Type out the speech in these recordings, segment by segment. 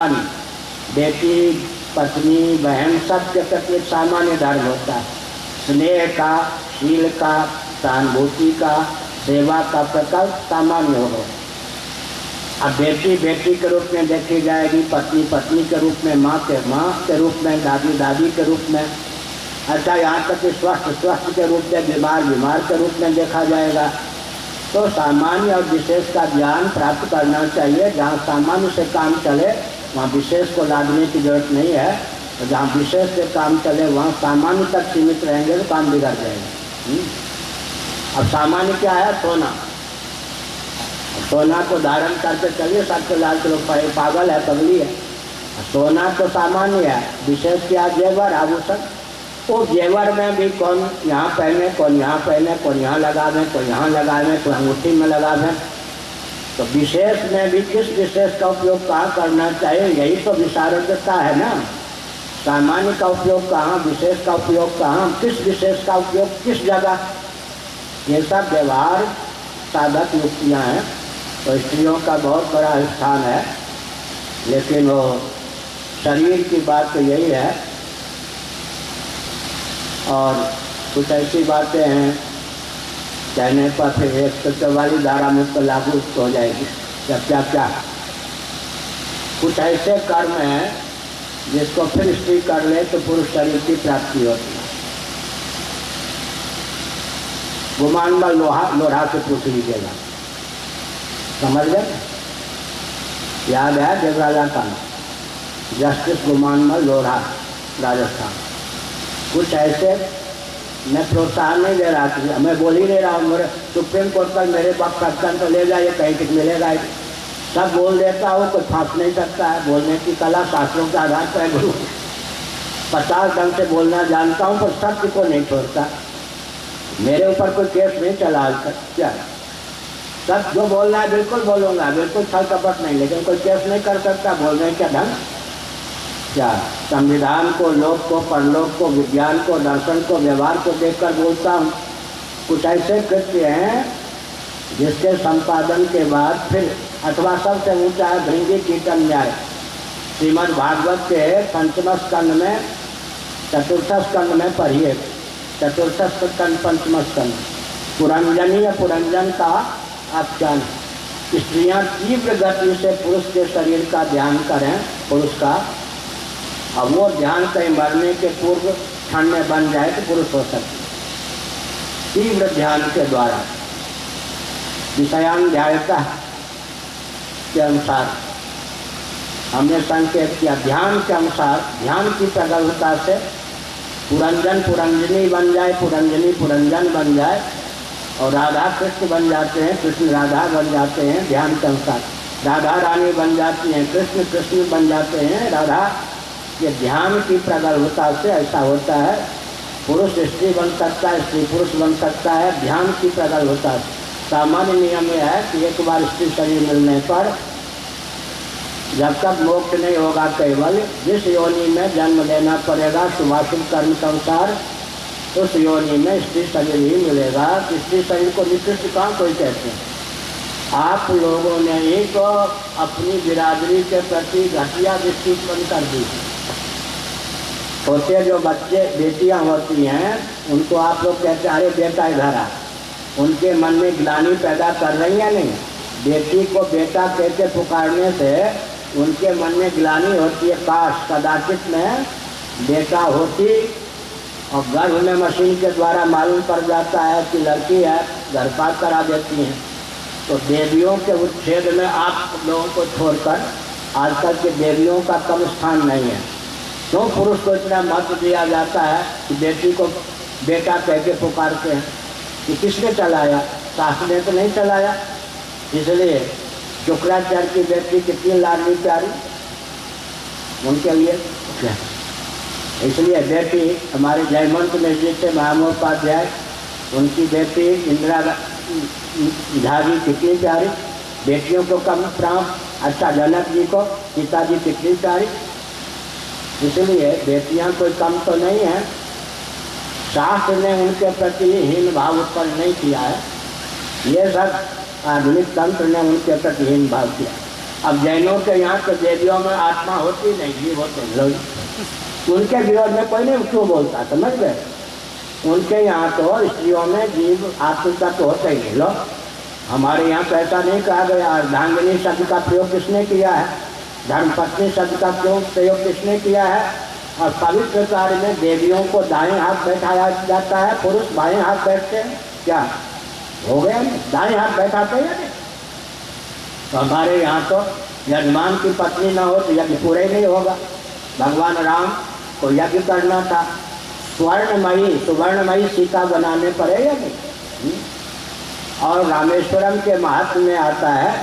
बेटी पत्नी बहन सबके प्रति एक सामान्य धर्म होता है। स्नेह का, शील का, सहानुभूति का, सेवा का प्रकल्प सामान्य होगा। अब बेटी बेटी के रूप में देखी जाएगी, पत्नी पत्नी के रूप में, माँ के रूप में, दादी दादी के रूप में, अच्छा यहाँ तक कि स्वस्थ के रूप में, बीमार के रूप में देखा जाएगा। तो सामान्य और विशेष का ज्ञान प्राप्त करना चाहिए। जहाँ सामान्य से काम चले वहाँ विशेष को लादने की जरूरत नहीं है, और जहाँ विशेष से काम चले वहाँ सामान्य तक सीमित रहेंगे तो काम बिगड़ जाएगा। अब सामान्य क्या है? सोना। सोना को धारण करके चलिए, सबके लाल के लोग पागल है, पगली है। सोना तो सामान्य है, विशेष क्या? जेवर, आभूषण। वो जेवर में भी कौन यहाँ पहने, कौन यहाँ पहने, कौन यहाँ लगा दें, कोई यहाँ लगा दें, कोई अंगूठी में लगा दें। तो विशेष में भी किस विशेष का उपयोग कहाँ करना चाहिए, यही तो विशारदता है ना। सामान्य का उपयोग कहाँ, विशेष का उपयोग कहाँ, किस विशेष का उपयोग किस जगह, ये सब व्यवहार साधक युक्तियाँ हैं। तो स्त्रियों का बहुत बड़ा स्थान है, लेकिन वो शरीर की बात तो यही है। और कुछ ऐसी बातें हैं कहने पर फिर 144 धारा मुझ पर लागू हो जाएगी। क्या क्या कुछ ऐसे कर्म हैं जिसको फिर स्त्री कर ले तो पुरुष शरीर की प्राप्ति होती है। गुमान में लोढ़ा से पूछ लीजिएगा, समझ गए? याद है जगराजा का जस्टिस गुमान में लोढ़ा, राजस्थान। कुछ ऐसे मैं प्रोत्साहन नहीं दे रहा था, मैं बोल ही नहीं रहा हूँ। मेरे सुप्रीम कोर्ट पर मेरे पास प्रकरण तो ले जाइए, कहीं कुछ मिलेगा ही। सब बोल देता हूँ, कोई फांस नहीं सकता है। बोलने की कला शास्त्रों के आधार पर गुरु 50 ढंग से बोलना जानता हूँ, पर सत्य को नहीं छोड़ता। मेरे ऊपर कोई केस नहीं चला आज तक। क्या सब जो बोलना है बिल्कुल बोलूँगा, बिल्कुल छल कपट नहीं, लेकिन कोई केस नहीं कर सकता। बोलने का ढंग क्या? संविधान को, लोक को, परलोक को, विज्ञान को, दर्शन को, व्यवहार को देखकर बोलता हूँ। कुछ ऐसे कृत्य हैं जिसके संपादन के बाद फिर अथवा सबसे ऊंचा है भृंगी कीर्तन न्याय। श्रीमद् भागवत के 5वें स्कंद में, 4th स्कंद में पढ़िए, 4th स्कंद 5वां स्कंद, पुरंजनी या पुरंजन का आख्यान। स्त्रियाँ तीव्र गति से पुरुष के शरीर का ध्यान करें, पुरुष का, अब वो ध्यान कहीं मरने के पूर्व क्षण में बन जाए तो पुरुष हो सकते। तीव्र ध्यान के द्वारा विषयान ध्यायता के अनुसार हमने संकेत किया। ध्यान के अनुसार, ध्यान की प्रगल्भता से पुरंजन पुरंजनी बन जाए, पुरंजनी पुरंजन बन जाए, और राधा कृष्ण बन जाते हैं, कृष्ण राधा बन जाते हैं। ध्यान के अनुसार राधा रानी बन जाती हैं, कृष्ण कृष्ण बन जाते हैं, राधा। ये ध्यान की प्रगल्भता से ऐसा होता है। पुरुष स्त्री बन सकता है, स्त्री पुरुष बन सकता है, ध्यान की प्रगल्भता से। सामान्य नियम यह है कि एक बार स्त्री शरीर मिलने पर जब तक मोक्ष नहीं होगा, केवल जिस योनि में जन्म लेना पड़ेगा शुभाशुभ कर्म के अनुसार, उस योनि में स्त्री शरीर ही मिलेगा। स्त्री शरीर को निकृष्ट कहाँ कोई कहते हैं? आप लोगों ने ही तो अपनी बिरादरी के प्रति घटिया दृष्टि उत्पन्न कर दी। होते जो बच्चे बेटियां होती हैं उनको आप लोग कहते हैं अरे बेटा इधर आ, उनके मन में ग्लानि पैदा कर रही है नहीं? बेटी को बेटा कहते पुकारने से उनके मन में ग्लानि होती है। काश कदाचित में बेटा होती और गर्भ में मशीन के द्वारा मालूम पड़ जाता है कि लड़की है, गर्भपात करा देती हैं। तो देवियों के उच्छेद में आप लोगों को छोड़कर आजकल के देवियों का कम स्थान नहीं है। क्यों पुरुष को इतना महत्व दिया जाता है कि बेटी को बेटा कह के पुकारते हैं? कि किसने चलाया? सास ने तो नहीं चलाया। इसलिए शुक्राचार्य की बेटी कितनी लाडली प्यारी उनके लिए। इसलिए बेटी हमारे जयमंत मिश्र से महामोपाध्याय, उनकी बेटी इंदिरा झा जी कितनी प्यारी। बेटियों को कम प्राण? अच्छा जनक जी को पिताजी कितनी प्यारी। इसलिए बेटियां कोई कम तो नहीं है। शास्त्र ने उनके प्रति हीन भाव उत्पन्न नहीं किया है। ये सब आधुनिक तंत्र ने उनके प्रति हीन भाव किया। अब जैनों के यहाँ तो देवियों में आत्मा होती नहीं, जीव होते लोग। उनके विरोध में कोई नहीं क्यों बोलता, समझ गए? उनके यहाँ तो स्त्रियों में जीव आत्मिका तो होता ही नहीं। लो हमारे यहाँ तो ऐसा नहीं कहा गया। अर्धांगिनी शब्द का प्रयोग किसने किया है? धर्मपत्नी शब्द का प्रयोग किसने किया है? और पवित्र कार्य में देवियों को दाएं हाथ बैठाया जाता है, पुरुष बाएं हाथ बैठते हैं। क्या हो गया? दाएं हाथ बैठाते हैं। तो हमारे यहाँ तो यजमान की पत्नी ना हो तो यज्ञ पूरे नहीं होगा। भगवान राम को यज्ञ करना था, सुवर्णमयी सीता बनाने पड़े या नहीं? और रामेश्वरम के महत्व में आता है,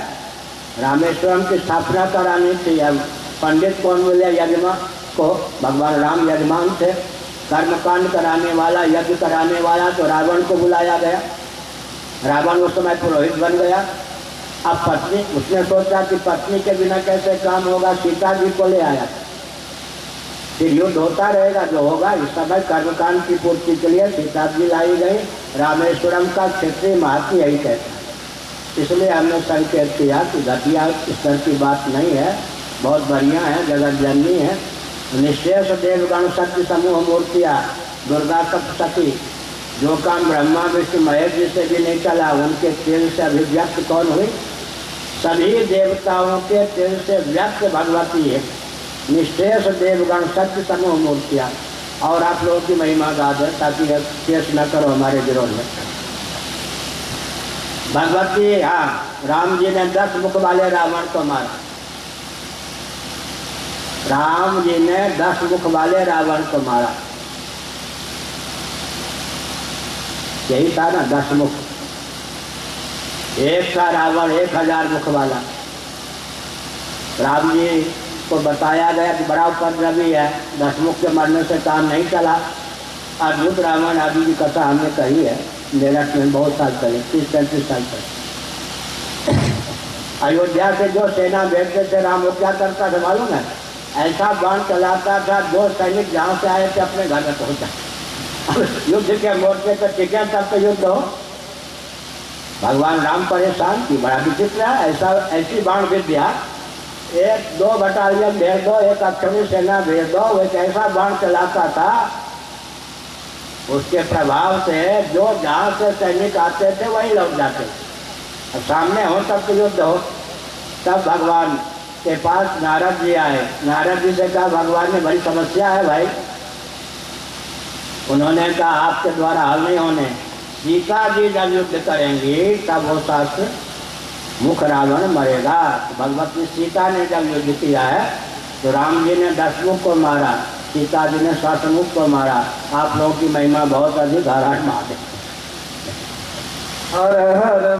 रामेश्वरम की स्थापना करानी थी। अब पंडित कौन मिले यजमान को? भगवान राम यजमान थे। कर्मकांड कराने वाला, यज्ञ कराने वाला तो रावण को बुलाया गया। रावण उस समय पुरोहित बन गया। अब पत्नी, उसने सोचा कि पत्नी के बिना कैसे काम होगा, सीता जी को ले आया। फिर युद्ध होता रहेगा, जो होगा। इस समय कर्मकांड की पूर्ति के लिए सीता जी लाई गई। रामेश्वरम का क्षेत्रीय महत्व यही कहता है। इसलिए हमने संकेत किया कि घटिया स्तर की बात नहीं है, बहुत बढ़िया है, जगत जननी है। निशेष देवगण शक्ति समूह मूर्तियाँ, दुर्गा सप्तशती, जो काम ब्रह्मा विष्णु महेश जी से भी नहीं चला, उनके तेल से अभिव्यक्त कौन हुई? सभी देवताओं के तेल से व्यक्त भगवती है। निशेष देवगण शक्ति समूह मूर्तियाँ। और आप लोगों की महिमा गा दे ताकि शेष न करो हमारे विरोध में। भगवती, हाँ, राम जी ने 10 मुख वाले रावण को मारा। राम जी ने 10 मुख वाले रावण को मारा। यही था ना, 10 मुख। एक था रावण 1000 मुख वाला। राम जी को बताया गया कि बड़ा उपद्रवी है, 10 मुख के मरने से काम नहीं चला। अद्भुत रावण आदि की कथा हमने कही है मेरठ में बहुत साल पहले, 30-35 साल पहले। अयोध्या से जो सेना भेजते थे राम, वो क्या करता था मालूम है? ऐसा बाण चलाता था, जो सैनिक जहाँ से आए थे अपने घर में पहुँचा। युद्ध के मोर्चे पर टिके तब तो युद्ध हो। भगवान राम परेशान की, बड़ा विचित्र है। ऐसी बाण विद्या, 1-2 बटालियन भेज दो, एक अक्षरी सेना भेज दो, वो एक ऐसा बाण चलाता था, उसके प्रभाव से जो जहाँ से सैनिक आते थे वही लौट जाते थे। सामने हो तब तो युद्ध हो। तब भगवान के पास नारद जी आए। नारद जी से कहा, भगवान ने बड़ी समस्या है भाई। उन्होंने कहा, आपके द्वारा हल नहीं होने। सीता जी जब युद्ध करेंगी तब वो शास्त्र मुख रावण मरेगा। भगवती सीता ने जब युद्ध किया है तो राम जी ने 10 मुख को मारा, सीता जी ने 7 मुख को मारा। आप लोगों की महिमा बहुत अधिक, हर हर महादेव। हर हर